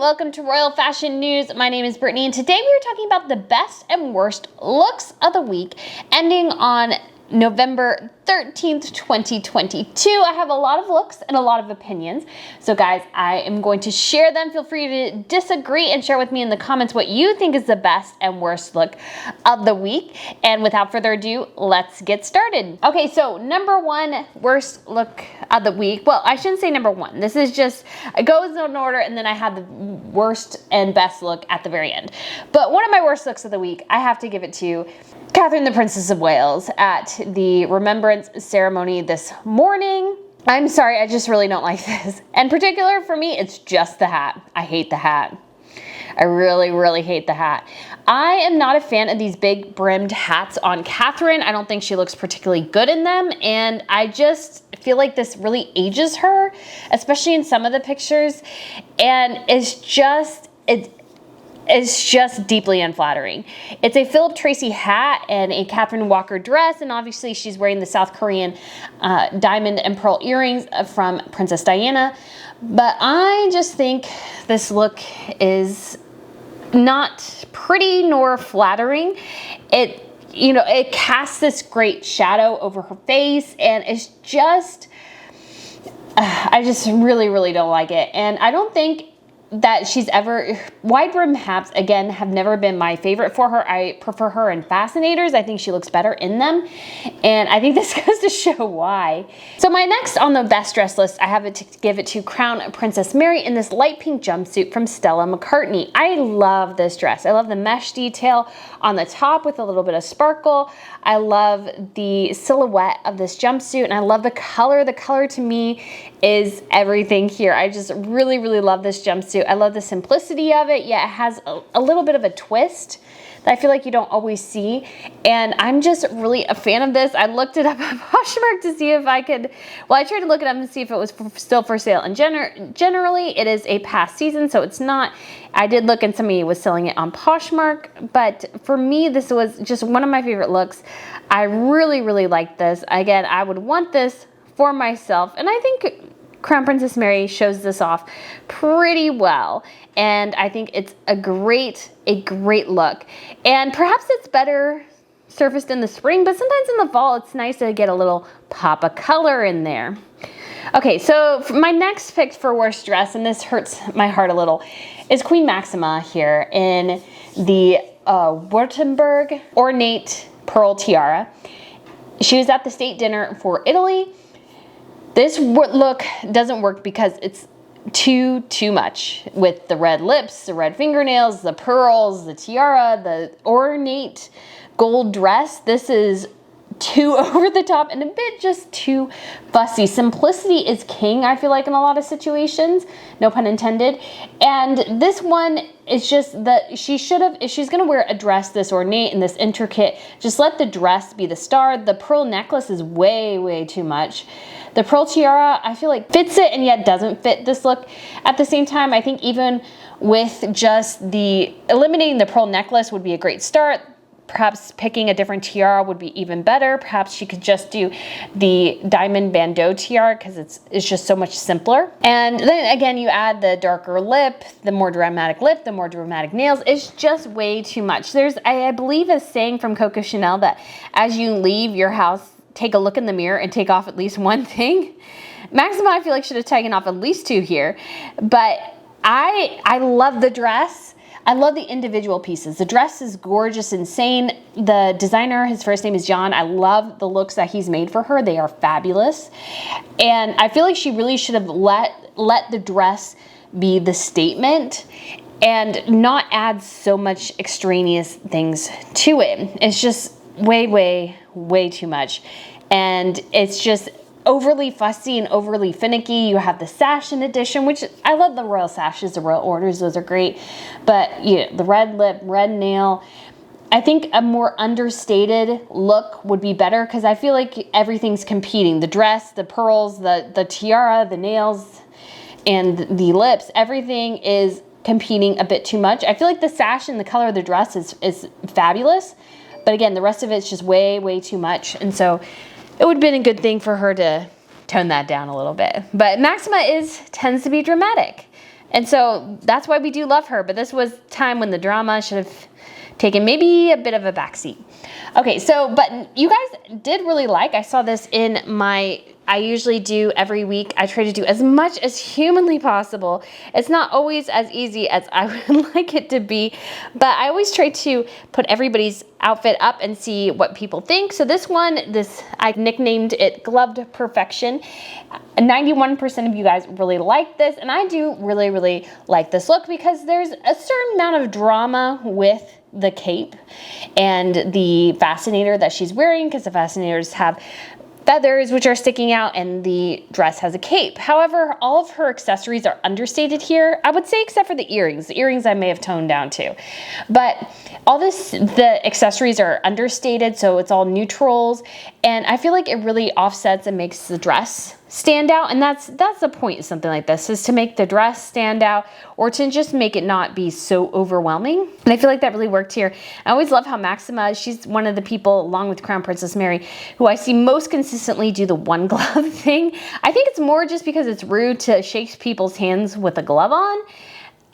welcome to Royal Fashion News. My name is Brittany, and today we are talking about the best and worst looks of the week, ending on November 13th, 2022. I have a lot of looks and a lot of opinions. So guys, I am going to share them. Feel free to disagree and share with me in the comments what you think is the best and worst look of the week. And without further ado, let's get started. Okay, so number one worst look of the week. Well, I shouldn't say number one. This is just, it goes in order and then I have the worst and best look at the very end. But one of my worst looks of the week, I have to give it to Catherine, the Princess of Wales, at the remembrance ceremony this morning. I'm sorry, I just really don't like this. In particular, for me, it's just the hat. I hate the hat. I really hate the hat. I am not a fan of these big brimmed hats on Catherine. I don't think she looks particularly good in them, and I just feel like this really ages her, especially in some of the pictures, and it's just deeply unflattering. It's a Philip Tracy hat and a Catherine Walker dress, and obviously she's wearing the South Korean diamond and pearl earrings from Princess Diana. But I just think this look is not pretty nor flattering. It casts this great shadow over her face, and it's just, I just really don't like it. And I don't think that she's ever, wide brim hats, again, have never been my favorite for her. I prefer her in fascinators. I think she looks better in them. And I think this goes to show why. So my next on the best dress list, I have it to give it to Crown Princess Mary in this light pink jumpsuit from Stella McCartney. I love this dress. I love the mesh detail on the top with a little bit of sparkle. I love the silhouette of this jumpsuit, and I love the color. The color to me is everything here. I just really love this jumpsuit. I love the simplicity of it, yet it has a little bit of a twist that I feel like you don't always see. And I'm just really a fan of this. I looked it up on Poshmark to see if I could, well, I tried to look it up and see if it was still for sale. And generally, it is a past season, so it's not. I did look and somebody was selling it on Poshmark, but for me, this was just one of my favorite looks. I really like this. Again, I would want this for myself, and I think Crown Princess Mary shows this off pretty well, and I think it's a great look. And perhaps it's better surfaced in the spring, but sometimes in the fall it's nice to get a little pop of color in there. Okay, so for my next pick for worst dress, and this hurts my heart a little, is Queen Maxima here in the Württemberg ornate pearl tiara. She was at the state dinner for Italy. This look doesn't work because it's too much with the red lips, the red fingernails, the pearls, the tiara, the ornate gold dress. This is too over the top and a bit just too fussy. Simplicity is king, I feel like, in a lot of situations, no pun intended. And this one is just that she should have, if she's gonna wear a dress this ornate and this intricate, just let the dress be the star. The pearl necklace is way too much. The pearl tiara, I feel like fits it and yet doesn't fit this look. At the same time, I think even with just the eliminating the pearl necklace would be a great start. Perhaps picking a different tiara would be even better. Perhaps she could just do the diamond bandeau tiara because it's just so much simpler. And then again, you add the darker lip, the more dramatic lip, the more dramatic nails. It's just way too much. There's, I believe, a saying from Coco Chanel that as you leave your house, take a look in the mirror and take off at least one thing. Maxima, I feel like, should have taken off at least two here. But I love the dress. I love the individual pieces. The dress is gorgeous, insane. The designer, his first name is John. I love the looks that he's made for her. They are fabulous. And I feel like she really should have let the dress be the statement and not add so much extraneous things to it. It's just way too much. And it's just overly fussy and overly finicky. You have the sash in addition, which I love the royal sashes, the royal orders, those are great. But the red lip, red nail, I think a more understated look would be better because I feel like everything's competing. The dress, the pearls, the tiara, the nails, and the lips, everything is competing a bit too much. I feel like the sash and the color of the dress is fabulous. But again, the rest of it's just way too much. And so it would have been a good thing for her to tone that down a little bit. But Maxima tends to be dramatic. And so that's why we do love her. But this was time when the drama should have taken maybe a bit of a backseat. Okay, so, but you guys did really like, I saw this in my, I usually do every week, I try to do as much as humanly possible. It's not always as easy as I would like it to be, but I always try to put everybody's outfit up and see what people think. So this one, I nicknamed it Gloved Perfection. 91% of you guys really like this, and I do really, really like this look because there's a certain amount of drama with the cape and the fascinator that she's wearing, because the fascinators have feathers which are sticking out and the dress has a cape. However, all of her accessories are understated here, I would say, except for the earrings. The earrings I may have toned down too. But the accessories are understated, so it's all neutrals, and I feel like it really offsets and makes the dress stand out, and that's the point of something like this, is to make the dress stand out or to just make it not be so overwhelming. And I feel like that really worked here. I always love how Maxima, she's one of the people, along with Crown Princess Mary, who I see most consistently do the one glove thing. I think it's more just because it's rude to shake people's hands with a glove on.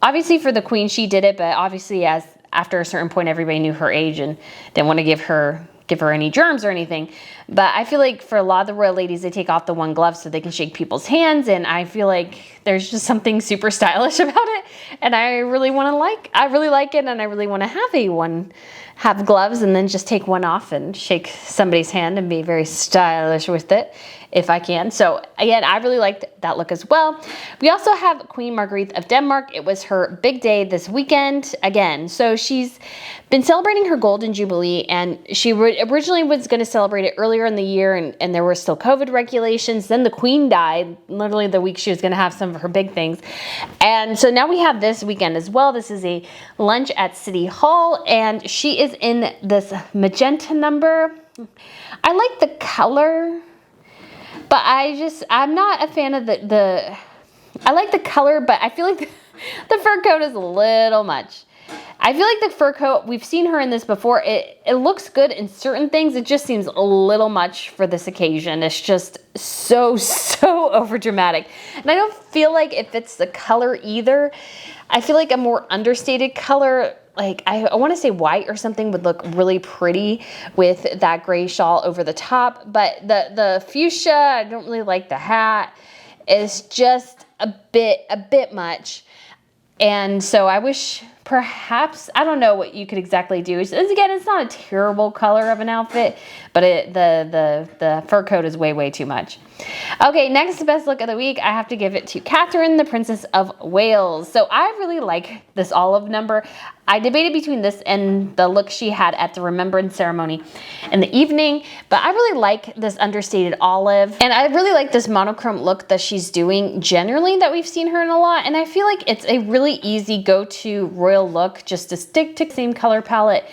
Obviously for the Queen, she did it, but obviously after a certain point, everybody knew her age and didn't want to give her any germs or anything. But I feel like for a lot of the royal ladies, they take off the one glove so they can shake people's hands, and I feel like there's just something super stylish about it, and I really like it, and I really want to have gloves and then just take one off and shake somebody's hand and be very stylish with it if I can. So again, I really liked that look as well. We also have Queen Margrethe of Denmark. It was her big day this weekend again. So she's been celebrating her Golden Jubilee, and she originally was going to celebrate it earlier in the year, and there were still COVID regulations. Then the Queen died literally the week she was going to have some of her big things. And so now we have this weekend as well. This is a lunch at City Hall, and she is in this magenta number. I like the color, but I'm not a fan of I like the color, but I feel like the fur coat is a little much. I feel like the fur coat, we've seen her in this before. It looks good in certain things. It just seems a little much for this occasion. It's just so over dramatic. And I don't feel like it fits the color either. I feel like a more understated color, like I want to say white or something, would look really pretty with that gray shawl over the top. But the fuchsia, I don't really like the hat. It's just a bit much. And so I wish perhaps, I don't know what you could exactly do. Again, it's not a terrible color of an outfit, but the fur coat is way too much. Okay, next best look of the week, I have to give it to Catherine, the Princess of Wales. So I really like this olive number. I debated between this and the look she had at the remembrance ceremony in the evening, but I really like this understated olive, and I really like this monochrome look that she's doing generally that we've seen her in a lot, and I feel like it's a really easy go-to royal look just to stick to the same color palette,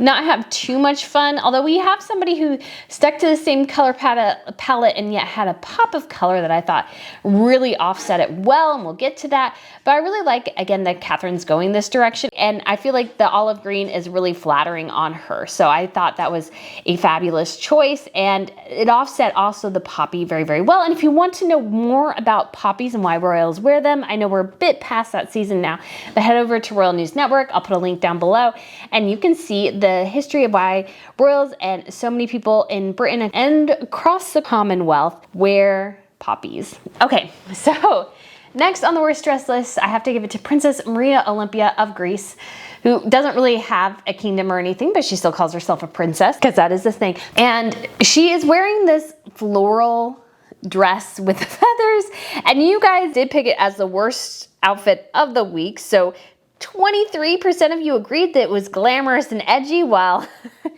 not have too much fun, although we have somebody who stuck to the same color palette and yet had a pop of color that I thought really offset it well, and we'll get to that. But I really like, again, that Catherine's going this direction, and I feel like the olive green is really flattering on her. So I thought that was a fabulous choice, and it offset also the poppy very well. And if you want to know more about poppies and why royals wear them, I know we're a bit past that season now, but head over to Royal News Network. I'll put a link down below, and you can see the history of why royals and so many people in Britain and across the Commonwealth wear poppies. Okay, so next on the worst dress list, I have to give it to Princess Maria Olympia of Greece, who doesn't really have a kingdom or anything, but she still calls herself a princess, because that is the thing. And she is wearing this floral dress with feathers, and you guys did pick it as the worst outfit of the week. So 23% of you agreed that it was glamorous and edgy, while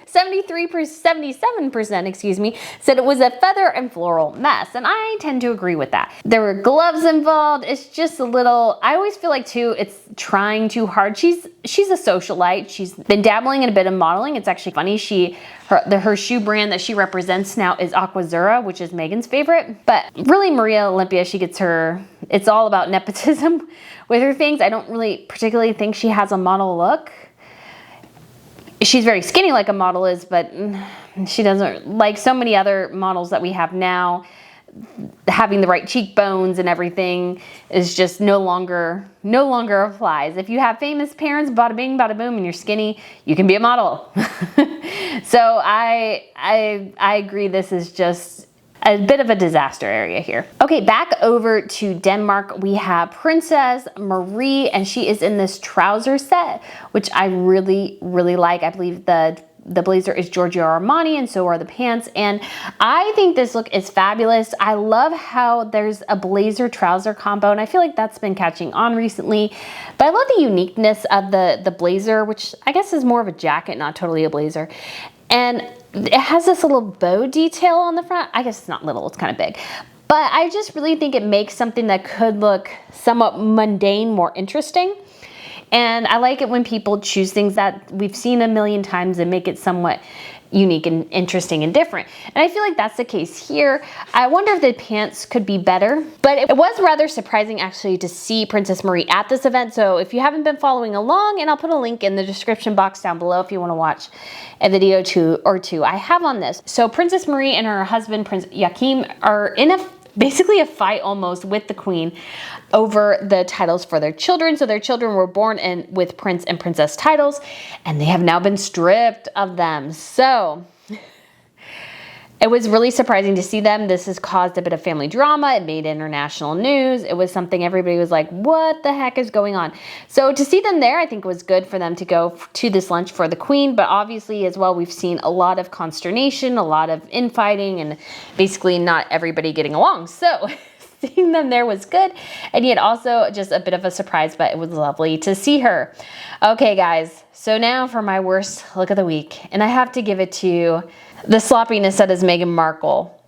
77%, excuse me, said it was a feather and floral mess. And I tend to agree with that. There were gloves involved. It's just a little, I always feel like too, it's trying too hard. She's a socialite. She's been dabbling in a bit of modeling. It's actually funny. Her shoe brand that she represents now is Aquazzura, which is Meghan's favorite. But really, Maria Olympia, she gets her, it's all about nepotism with her things. I don't really particularly think she has a model look. She's very skinny like a model is, but she doesn't, like so many other models that we have now, having the right cheekbones and everything is just no longer applies. If you have famous parents, bada bing, bada boom, and you're skinny, you can be a model. So I agree. This is just a bit of a disaster area here. Okay, back over to Denmark, we have Princess Marie, and she is in this trouser set, which I really, really like. I believe the blazer is Giorgio Armani, and so are the pants. And I think this look is fabulous. I love how there's a blazer trouser combo, and I feel like that's been catching on recently. But I love the uniqueness of the blazer, which I guess is more of a jacket, not totally a blazer. And it has this little bow detail on the front. I guess it's not little, it's kind of big. But I just really think it makes something that could look somewhat mundane more interesting. And I like it when people choose things that we've seen a million times and make it somewhat unique and interesting and different. And I feel like that's the case here. I wonder if the pants could be better, but it was rather surprising actually to see Princess Marie at this event. So if you haven't been following along, and I'll put a link in the description box down below if you want to watch a video or two I have on this. So Princess Marie and her husband, Prince Joachim, are in basically a fight almost with the Queen over the titles for their children. So their children were born with Prince and Princess titles, and they have now been stripped of them. So it was really surprising to see them. This has caused a bit of family drama. It made international news. It was something everybody was like, what the heck is going on? So to see them there, I think was good for them to go to this lunch for the Queen. But obviously as well, we've seen a lot of consternation, a lot of infighting, and basically not everybody getting along. So seeing them there was good, and yet also just a bit of a surprise, but it was lovely to see her. Okay, guys, so now for my worst look of the week, and I have to give it to the sloppiness that is Meghan Markle.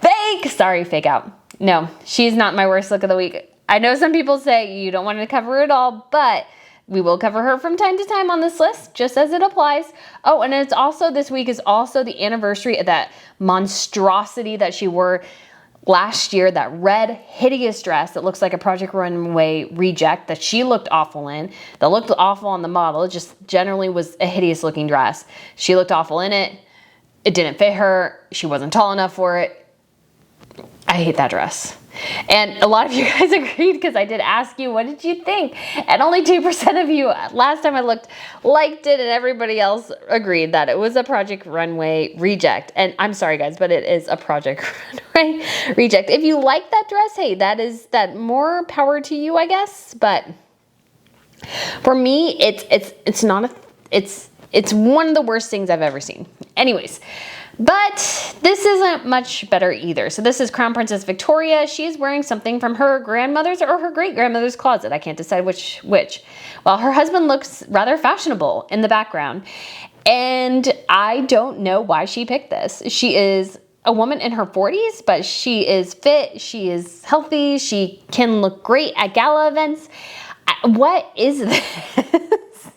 Fake out. No, she's not my worst look of the week. I know some people say you don't want to cover it all, but we will cover her from time to time on this list, just as it applies. Oh, and it's also, this week is also the anniversary of that monstrosity that she wore last year, that red hideous dress that looks like a Project Runway reject that she looked awful in, that looked awful on the model. It just generally was a hideous looking dress. She looked awful in it. It didn't fit her. She wasn't tall enough for it. I hate that dress. And a lot of you guys agreed, because I did ask you, what did you think? And only 2% of you, last time I looked, liked it, and everybody else agreed that it was a Project Runway reject. And I'm sorry guys, but it is a Project Runway reject. If you like that dress, hey, that more power to you, I guess. But for me, it's one of the worst things I've ever seen. Anyways, but this isn't much better either. So this is Crown Princess Victoria. She's wearing something from her grandmother's or her great-grandmother's closet. I can't decide which. Well, her husband looks rather fashionable in the background, and I don't know why she picked this. She is a woman in her 40s, but she is fit, she is healthy, she can look great at gala events. What is this?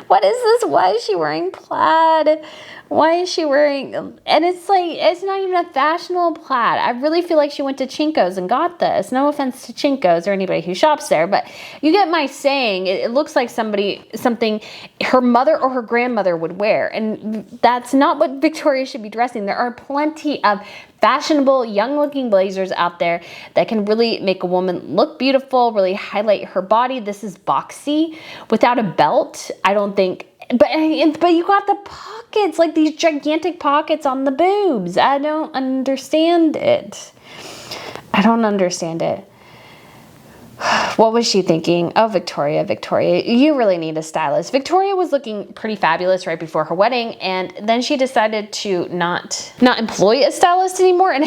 What is this? Why is she wearing plaid? Why is she wearing, and it's like, it's not even a fashionable plaid. I really feel like she went to Chinko's and got this. No offense to Chinko's or anybody who shops there, but you get my saying. It looks like something her mother or her grandmother would wear, and that's not what Victoria should be dressing. There are plenty of fashionable, young-looking blazers out there that can really make a woman look beautiful, really highlight her body. This is boxy without a belt. I don't think. But you got the pockets, like these gigantic pockets on the boobs. I don't understand it. I don't understand it. What was she thinking? Oh, Victoria, you really need a stylist. Victoria was looking pretty fabulous right before her wedding, and then she decided to not employ a stylist anymore, and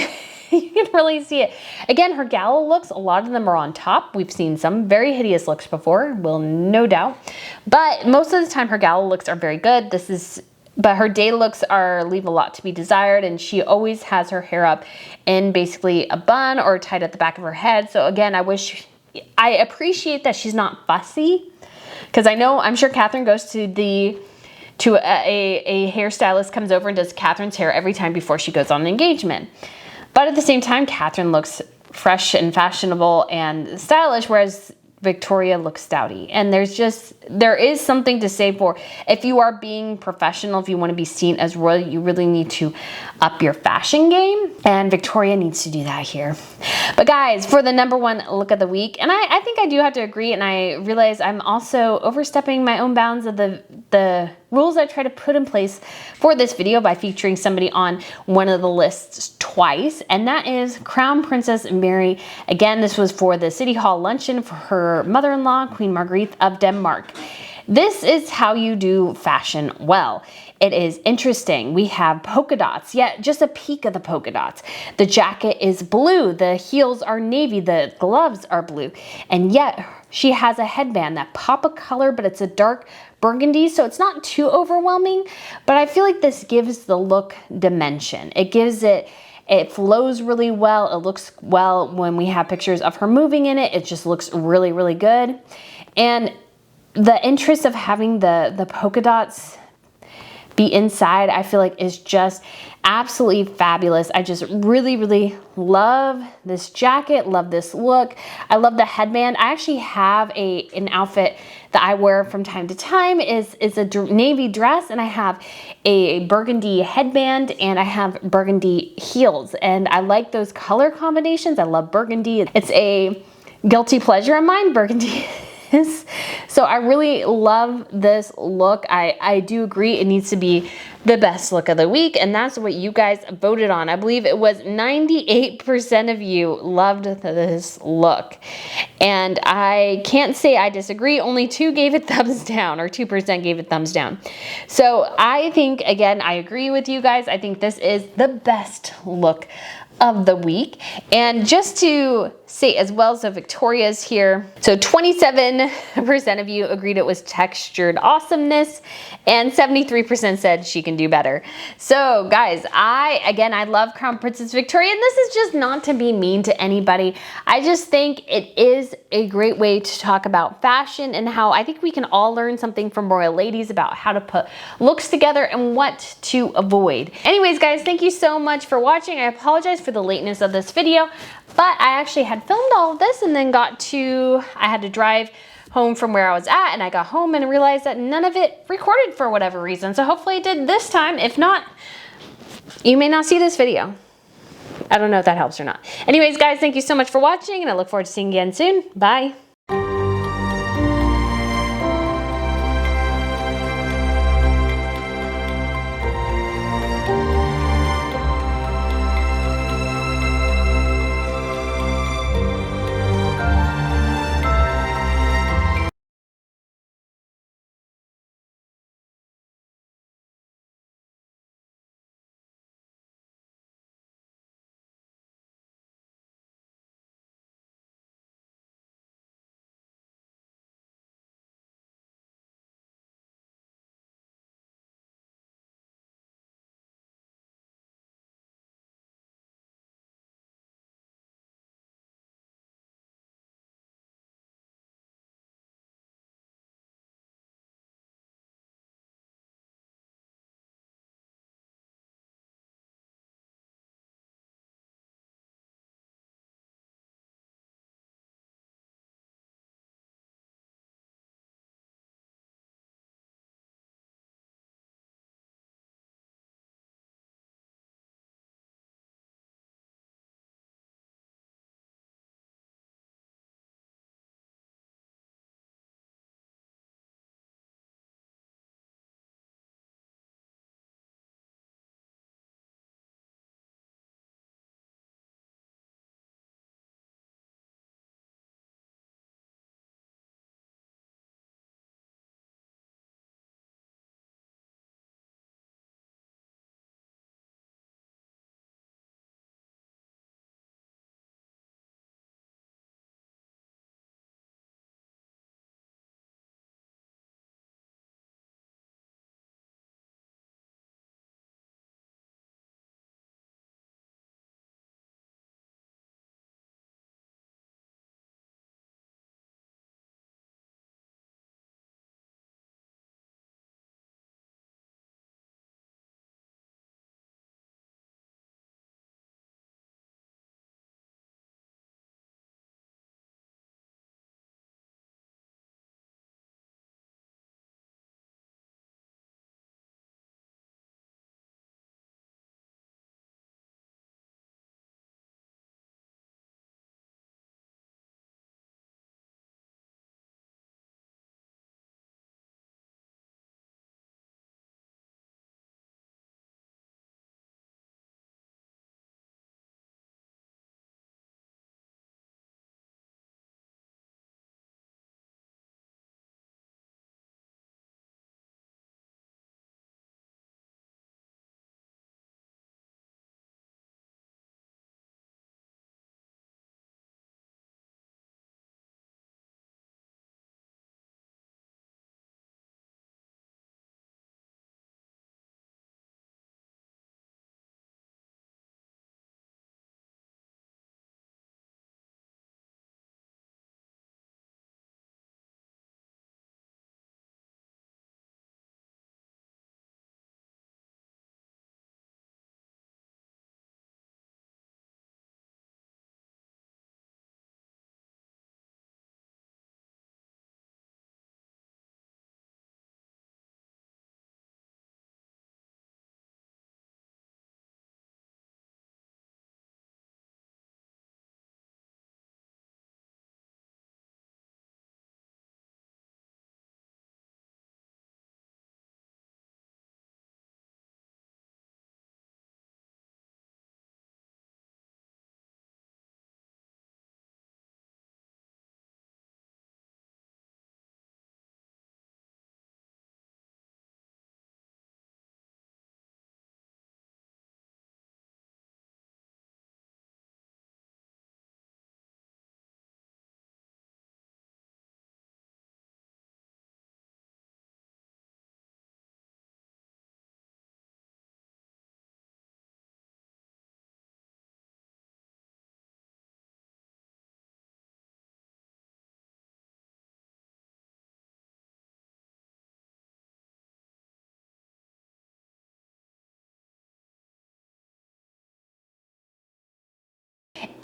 you can really see it. Again, her gala looks, a lot of them are on top. We've seen some very hideous looks before, well, no doubt. But most of the time, her gala looks are very good. But her day looks leave a lot to be desired, and she always has her hair up in basically a bun or tied at the back of her head. So again, I appreciate that she's not fussy, because I'm sure Catherine goes to a hairstylist, comes over and does Catherine's hair every time before she goes on an engagement. But at the same time, Catherine looks fresh and fashionable and stylish, whereas Victoria looks stouty. And there is something to say for if you are being professional, if you want to be seen as royal, you really need to up your fashion game. And Victoria needs to do that here. But guys, for the number one look of the week, and I think I do have to agree, and I realize I'm also overstepping my own bounds of the rules I try to put in place for this video by featuring somebody on one of the lists twice, and that is Crown Princess Mary. Again, this was for the City Hall luncheon for her mother-in-law, Queen Margrethe of Denmark. This is how you do fashion well. It is interesting. We have polka dots, yet just a peek of the polka dots. The jacket is blue, the heels are navy, the gloves are blue, and yet she has a headband, that pop of color, but it's a dark burgundy, so it's not too overwhelming, but I feel like this gives the look dimension. It flows really well. It looks well when we have pictures of her moving in it. It just looks really, really good. And the interest of having the polka dots be inside, I feel like is just absolutely fabulous. I just really, really love this jacket, love this look. I love the headband. I actually have an outfit that I wear from time to time is a navy dress, and I have a burgundy headband and I have burgundy heels, and I like those color combinations. I love burgundy. It's a guilty pleasure of mine, burgundy. So I really love this look. I do agree it needs to be the best look of the week, and that's what you guys voted on. I believe it was 98% of you loved this look, and I can't say I disagree. Only 2 gave it thumbs down, or 2% gave it thumbs down. So I think, again, I agree with you guys. I think this is the best look of the week. And just to say as well, so Victoria's here. So 27% of you agreed it was textured awesomeness, and 73% said she can do better. So guys, I love Crown Princess Victoria, and this is just not to be mean to anybody. I just think it is a great way to talk about fashion and how I think we can all learn something from royal ladies about how to put looks together and what to avoid. Anyways, guys, thank you so much for watching. I apologize for the lateness of this video, but I actually had filmed all of this and then I had to drive home from where I was at, and I got home and realized that none of it recorded for whatever reason. So hopefully it did this time. If not, you may not see this video. I don't know if that helps or not. Anyways, guys, thank you so much for watching, and I look forward to seeing you again soon. Bye.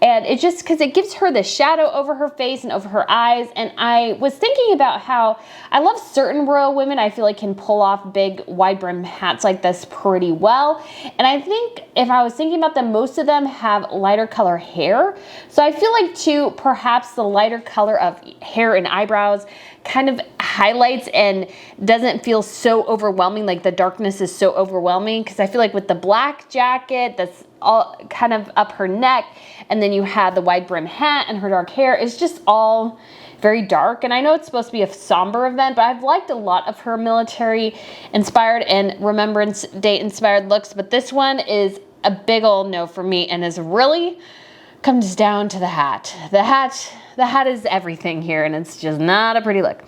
And it just, because it gives her the shadow over her face and over her eyes. And I was thinking about how I love certain royal women I feel like can pull off big wide brim hats like this pretty well. And I think if I was thinking about them, most of them have lighter color hair. So I feel like too, perhaps the lighter color of hair and eyebrows kind of highlights and doesn't feel so overwhelming, like the darkness is so overwhelming. Because I feel like with the black jacket that's all kind of up her neck, and then you have the wide brim hat and her dark hair, it's just all very dark. And I know it's supposed to be a somber event, but I've liked a lot of her military inspired and Remembrance Day inspired looks, but this one is a big old no for me, and is really comes down to the hat. The hat is everything here, and it's just not a pretty look.